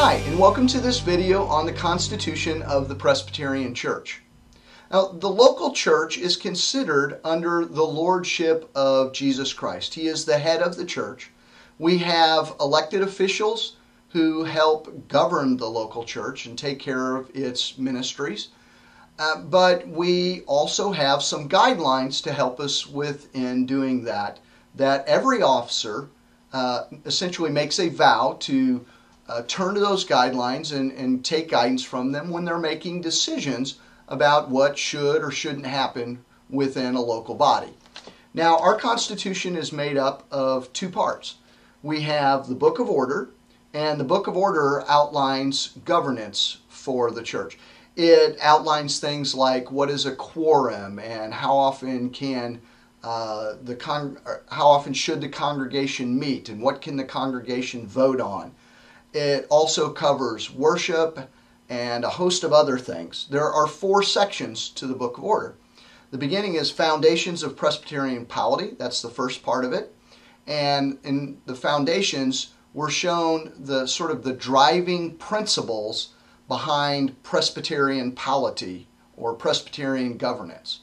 Hi, and welcome to this video on the Constitution of the Presbyterian Church. Now, the local church is considered under the lordship of Jesus Christ. He is the head of the church. We have elected officials who help govern the local church and take care of its ministries. But we also have some guidelines to help us in doing that every officer essentially makes a vow to turn to those guidelines and take guidance from them when they're making decisions about what should or shouldn't happen within a local body. Now, our Constitution is made up of two parts. We have the Book of Order, and the Book of Order outlines governance for the church. It outlines things like what is a quorum and how often should the congregation meet and what can the congregation vote on. It also covers worship and a host of other things. There are 4 sections to the Book of Order. The beginning is Foundations of Presbyterian Polity. That's the first part of it. And in the foundations, we're shown the driving principles behind Presbyterian polity or Presbyterian governance.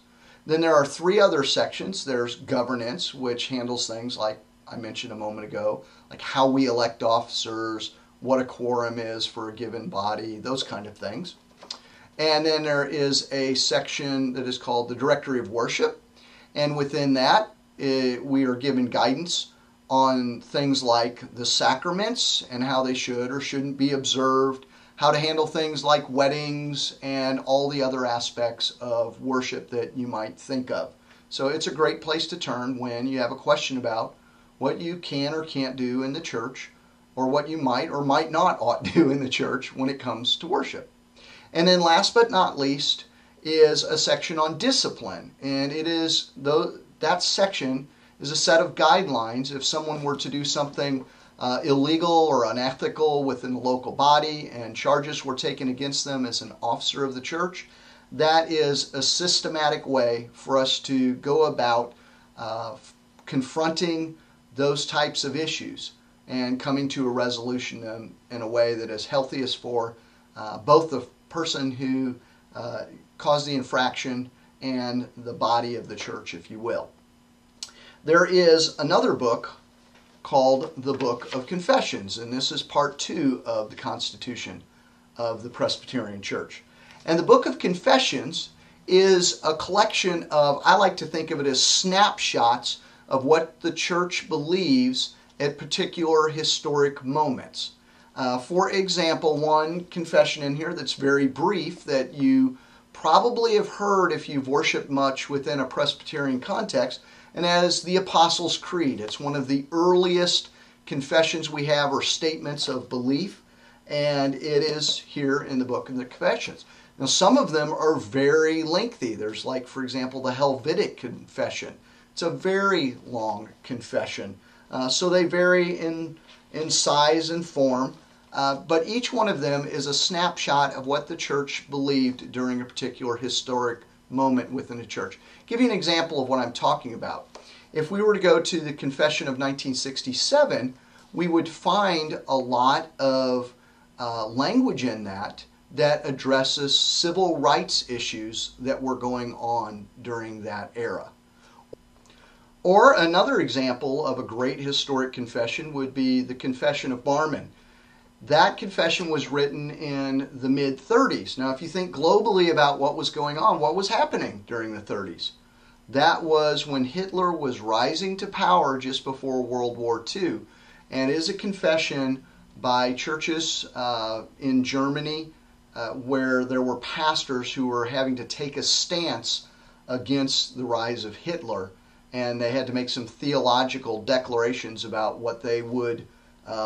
Then there are 3 other sections. There's Governance, which handles things like I mentioned a moment ago, like how we elect officers, what a quorum is for a given body, those kind of things. And then there is a section that is called the Directory of Worship. And within that, we are given guidance on things like the sacraments and how they should or shouldn't be observed, how to handle things like weddings and all the other aspects of worship that you might think of. So it's a great place to turn when you have a question about what you can or can't do in the church, or what you might or might not ought to do in the church when it comes to worship. And then last but not least is a section on discipline. And that section is a set of guidelines if someone were to do something illegal or unethical within the local body and charges were taken against them as an officer of the church. That is a systematic way for us to go about confronting those types of issues and coming to a resolution in a way that is healthiest for both the person who caused the infraction and the body of the church, if you will. There is another book called the Book of Confessions, and this is part 2 of the Constitution of the Presbyterian Church. And the Book of Confessions is a collection of, I like to think of it as snapshots of what the church believes at particular historic moments. For example, one confession in here that's very brief that you probably have heard if you've worshiped much within a Presbyterian context, and as the Apostles' Creed. It's one of the earliest confessions we have or statements of belief, and it is here in the Book of the Confessions. Now, some of them are very lengthy. There's like, for example, the Helvetic Confession. It's a very long confession. So they vary in size and form, but each one of them is a snapshot of what the church believed during a particular historic moment within the church. I'll give you an example of what I'm talking about. If we were to go to the Confession of 1967, we would find a lot of language in that addresses civil rights issues that were going on during that era. Or another example of a great historic confession would be the Confession of Barmen. That confession was written in the mid-30s. Now, if you think globally about what was going on, what was happening during the 30s? That was when Hitler was rising to power just before World War II. And it is a confession by churches in Germany where there were pastors who were having to take a stance against the rise of Hitler. And they had to make some theological declarations about what they would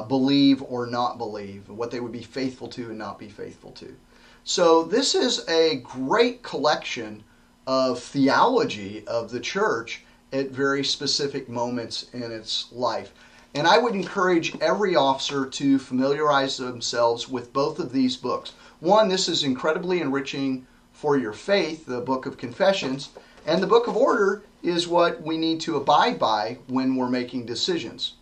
believe or not believe, what they would be faithful to and not be faithful to. So this is a great collection of theology of the church at very specific moments in its life. And I would encourage every officer to familiarize themselves with both of these books. One, this is incredibly enriching for your faith, the Book of Confessions, and the Book of Order is what we need to abide by when we're making decisions.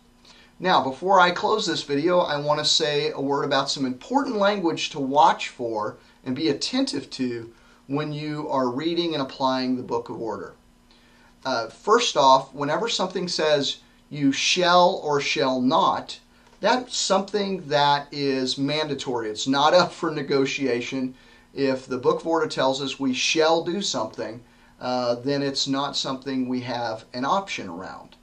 Now, before I close this video, I want to say a word about some important language to watch for and be attentive to when you are reading and applying the Book of Order. First off, whenever something says you shall or shall not, that's something that is mandatory. It's not up for negotiation. If the Book of Order tells us we shall do something, then it's not something we have an option around.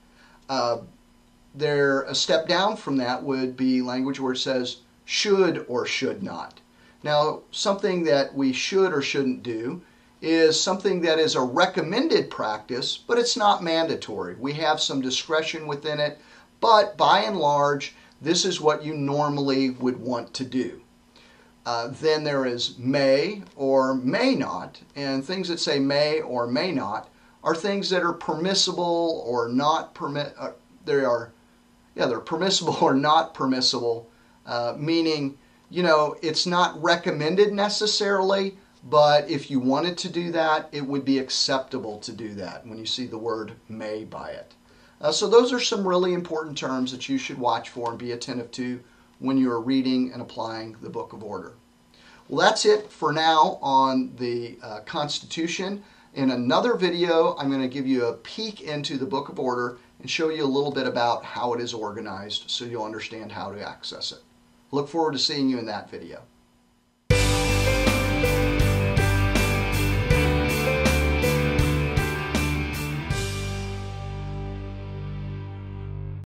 A step down from that would be language where it says should or should not. Now, something that we should or shouldn't do is something that is a recommended practice, but it's not mandatory. We have some discretion within it, but by and large, this is what you normally would want to do. Then there is may or may not, and things that say may or may not are things that are permissible or not they're permissible or not permissible, meaning, it's not recommended necessarily, but if you wanted to do that, it would be acceptable to do that when you see the word may by it. So those are some really important terms that you should watch for and be attentive to when you're reading and applying the Book of Order. Well, that's it for now on the Constitution. In another video, I'm going to give you a peek into the Book of Order and show you a little bit about how it is organized so you'll understand how to access it. Look forward to seeing you in that video.